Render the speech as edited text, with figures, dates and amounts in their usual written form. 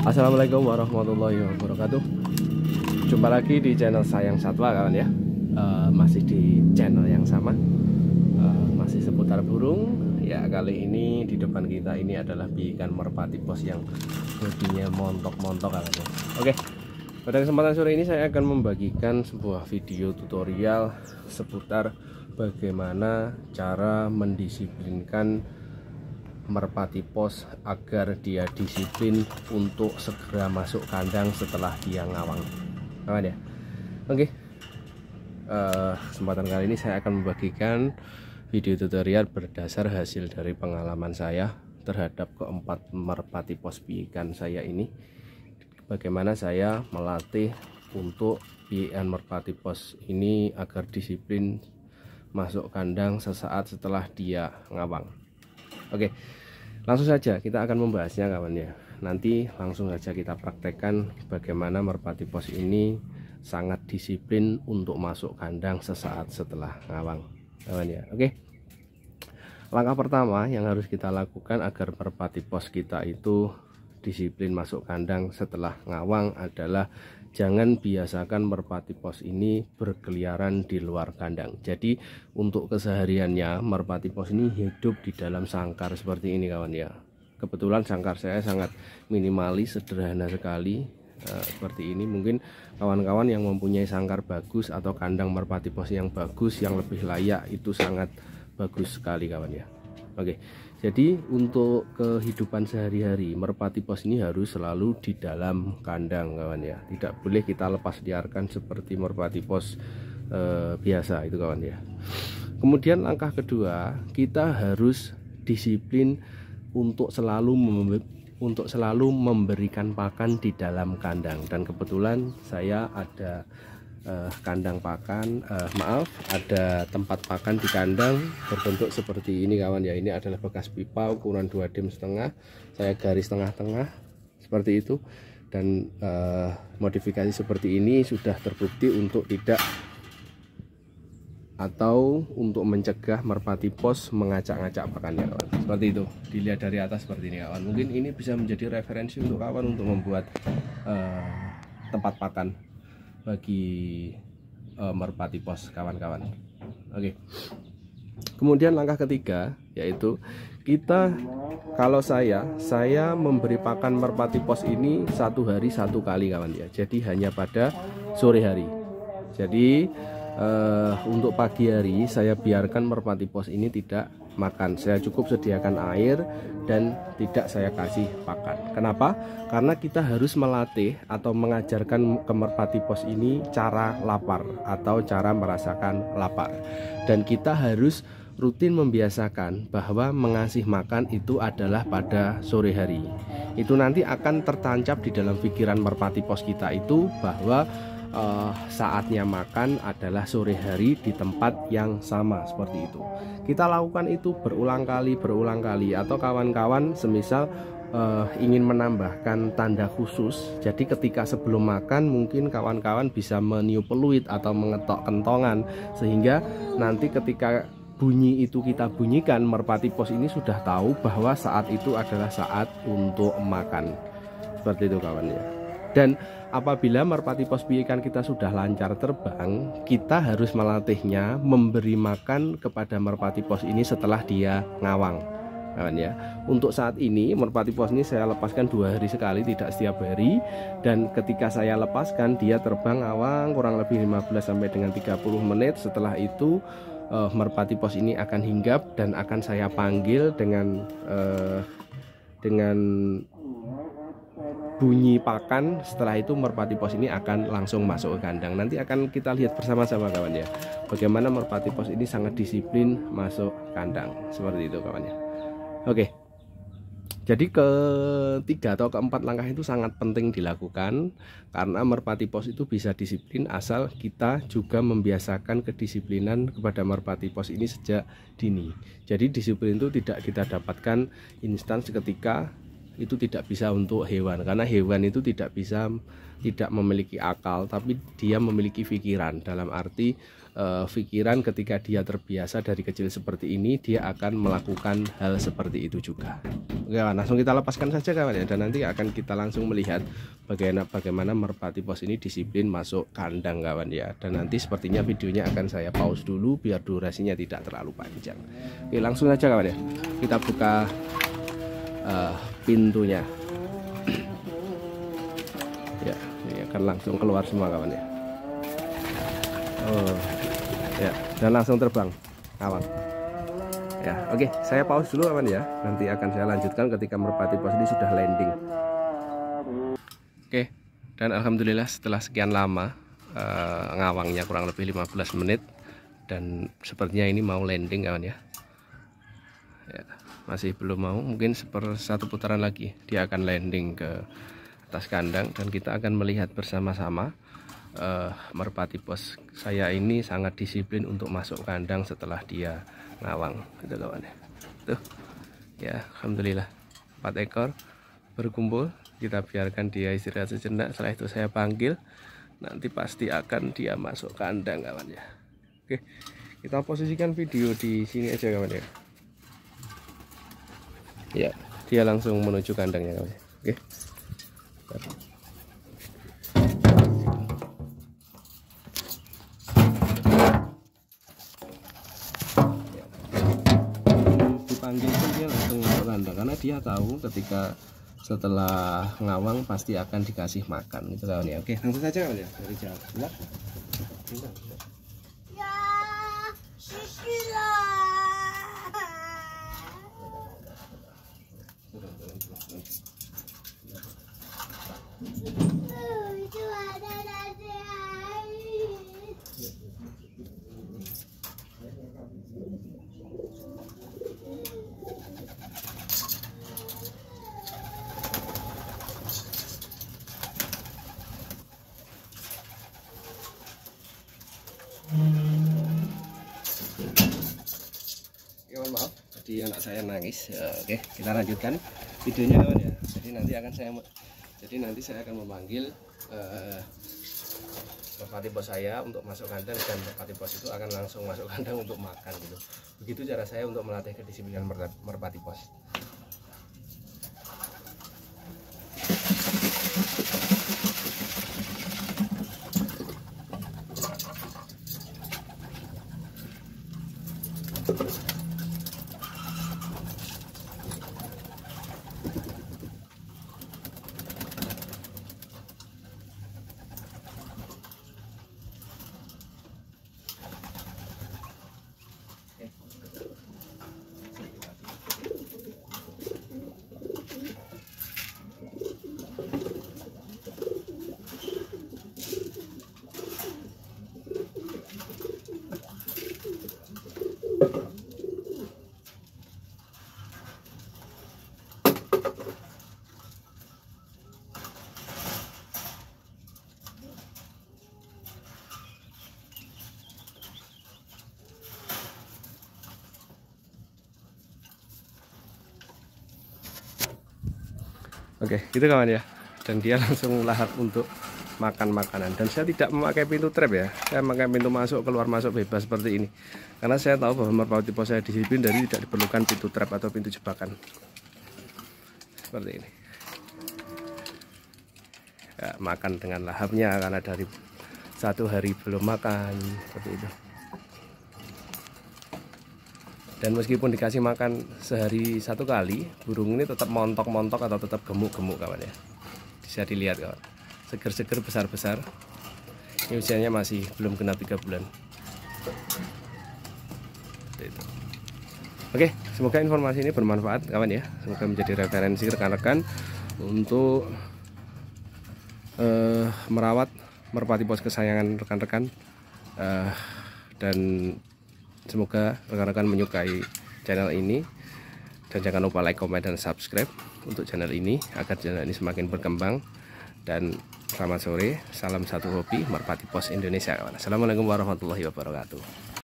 Assalamualaikum warahmatullahi wabarakatuh. Jumpa lagi di channel Sayang Satwa kawan ya. Masih di channel yang sama, masih seputar burung ya. Kali ini di depan kita ini adalah biikan merpati pos yang bodinya montok-montok kawan ya. Oke, pada kesempatan sore ini saya akan membagikan sebuah video tutorial seputar bagaimana cara mendisiplinkan merpati pos agar dia disiplin untuk segera masuk kandang setelah dia ngawang kawan ya. Oke, kesempatan kali ini saya akan membagikan video tutorial berdasar hasil dari pengalaman saya terhadap keempat merpati pos biikan saya ini. Bagaimana saya melatih untuk biikan merpati pos ini agar disiplin masuk kandang sesaat setelah dia ngawang. Oke, langsung saja kita akan membahasnya kawan ya. Nanti langsung saja kita praktekkan bagaimana merpati pos ini sangat disiplin untuk masuk kandang sesaat setelah ngawang kawan ya. Oke, langkah pertama yang harus kita lakukan agar merpati pos kita itu disiplin masuk kandang setelah ngawang adalah jangan biasakan merpati pos ini berkeliaran di luar kandang. Jadi untuk kesehariannya merpati pos ini hidup di dalam sangkar seperti ini kawan ya. Kebetulan sangkar saya sangat minimalis, sederhana sekali seperti ini. Mungkin kawan-kawan yang mempunyai sangkar bagus atau kandang merpati pos yang bagus, yang lebih layak, itu sangat bagus sekali kawan ya. Oke, jadi untuk kehidupan sehari-hari merpati pos ini harus selalu di dalam kandang kawan ya. Tidak boleh kita lepas liarkan seperti merpati pos biasa itu kawan ya. Kemudian langkah kedua, kita harus disiplin untuk selalu memberikan pakan di dalam kandang. Dan kebetulan saya ada kandang pakan, ada tempat pakan di kandang berbentuk seperti ini kawan ya. Ini adalah bekas pipa ukuran 2,5 dim. Saya garis tengah-tengah seperti itu, dan modifikasi seperti ini sudah terbukti untuk tidak atau untuk mencegah merpati pos mengacak-ngacak pakannya kawan. Seperti itu, dilihat dari atas seperti ini kawan. Mungkin ini bisa menjadi referensi untuk kawan untuk membuat tempat pakan bagi merpati pos kawan-kawan. Oke. Kemudian langkah ketiga yaitu kalau saya memberi pakan merpati pos ini 1 hari 1 kali kawan ya. Jadi hanya pada sore hari. Jadi untuk pagi hari saya biarkan merpati pos ini tidak makan. Saya cukup sediakan air dan tidak saya kasih pakan. Kenapa? Karena kita harus melatih atau mengajarkan ke merpati pos ini cara lapar atau cara merasakan lapar. Dan kita harus rutin membiasakan bahwa mengasih makan itu adalah pada sore hari. Itu nanti akan tertancap di dalam pikiran merpati pos kita itu bahwa saatnya makan adalah sore hari di tempat yang sama seperti itu. Kita lakukan itu berulang kali, atau kawan-kawan semisal ingin menambahkan tanda khusus. Jadi ketika sebelum makan mungkin kawan-kawan bisa meniup peluit atau mengetok kentongan, sehingga nanti ketika bunyi itu kita bunyikan, merpati pos ini sudah tahu bahwa saat itu adalah saat untuk makan. Seperti itu kawan ya. Dan apabila merpati pos biikan kita sudah lancar terbang, kita harus melatihnya memberi makan kepada merpati pos ini setelah dia ngawang kawan ya. Untuk saat ini merpati pos ini saya lepaskan 2 hari sekali, tidak setiap hari. Dan ketika saya lepaskan dia terbang ngawang kurang lebih 15 sampai dengan 30 menit. Setelah itu merpati pos ini akan hinggap dan akan saya panggil dengan bunyi pakan. Setelah itu merpati pos ini akan langsung masuk ke kandang. Nanti akan kita lihat bersama-sama kawan ya, bagaimana merpati pos ini sangat disiplin masuk kandang seperti itu kawan ya. Oke, jadi ketiga atau keempat langkah itu sangat penting dilakukan, karena merpati pos itu bisa disiplin asal kita juga membiasakan kedisiplinan kepada merpati pos ini sejak dini. Jadi disiplin itu tidak kita dapatkan instan seketika itu tidak bisa untuk hewan, karena hewan itu tidak memiliki akal, tapi dia memiliki pikiran. Dalam arti pikiran, ketika dia terbiasa dari kecil seperti ini, dia akan melakukan hal seperti itu juga. Oke, langsung kita lepaskan saja kawan ya, dan nanti akan kita langsung melihat bagaimana merpati pos ini disiplin masuk kandang kawan ya. Dan nanti sepertinya videonya akan saya pause dulu biar durasinya tidak terlalu panjang. Oke, langsung saja kawan ya, kita buka pintunya. Ya, ini akan langsung keluar semua kawan ya. Oh ya, dan langsung terbang kawan ya. Oke, saya pause dulu kawan ya, nanti akan saya lanjutkan ketika merpati pos ini sudah landing. Oke, dan alhamdulillah setelah sekian lama ngawangnya kurang lebih 15 menit, dan sepertinya ini mau landing kawan ya. Ya, masih belum mau, mungkin satu putaran lagi dia akan landing ke atas kandang, dan kita akan melihat bersama-sama merpati pos saya ini sangat disiplin untuk masuk kandang setelah dia ngawang gitu kawan ya. Tuh ya, alhamdulillah 4 ekor berkumpul. Kita biarkan dia istirahat sejenak, setelah itu saya panggil, nanti pasti akan dia masuk kandang kawan ya. Oke, kita posisikan video di sini aja kawan ya. Ya, dia langsung menuju kandangnya kawan ya. Oke. Dipanggil pun dia langsung masuk kandang, karena dia tahu ketika setelah ngawang pasti akan dikasih makan gitu kawan ya. Oke, langsung saja kawan ya, dari jauh ya. Ya, maaf, tadi anak saya nangis. Oke, kita lanjutkan videonya kawan ya. Jadi nanti saya akan memanggil merpati pos saya untuk masuk kandang, dan merpati pos itu akan langsung masuk kandang untuk makan gitu. Begitu cara saya untuk melatih kedisiplinan merpati pos. Oke, gitu kawan ya. Dan dia langsung lahap untuk makan makanan. Dan saya tidak memakai pintu trap ya. Saya memakai pintu masuk keluar masuk bebas seperti ini. Karena saya tahu bahwa merpati pos saya disiplin, dari tidak diperlukan pintu trap atau pintu jebakan. Seperti ini. Ya, makan dengan lahapnya karena dari 1 hari belum makan, seperti itu. Dan meskipun dikasih makan sehari 1 kali, burung ini tetap montok-montok atau tetap gemuk-gemuk kawan ya. Bisa dilihat kawan, seger-seger, besar-besar. Ini usianya masih belum genap 3 bulan. Itu. Oke, semoga informasi ini bermanfaat kawan ya. Semoga menjadi referensi rekan-rekan untuk merawat merpati pos kesayangan rekan-rekan, dan semoga rekan-rekan menyukai channel ini, dan jangan lupa like, comment, dan subscribe untuk channel ini agar channel ini semakin berkembang. Dan selamat sore, salam satu hobi merpati pos Indonesia kawan. Assalamualaikum warahmatullahi wabarakatuh.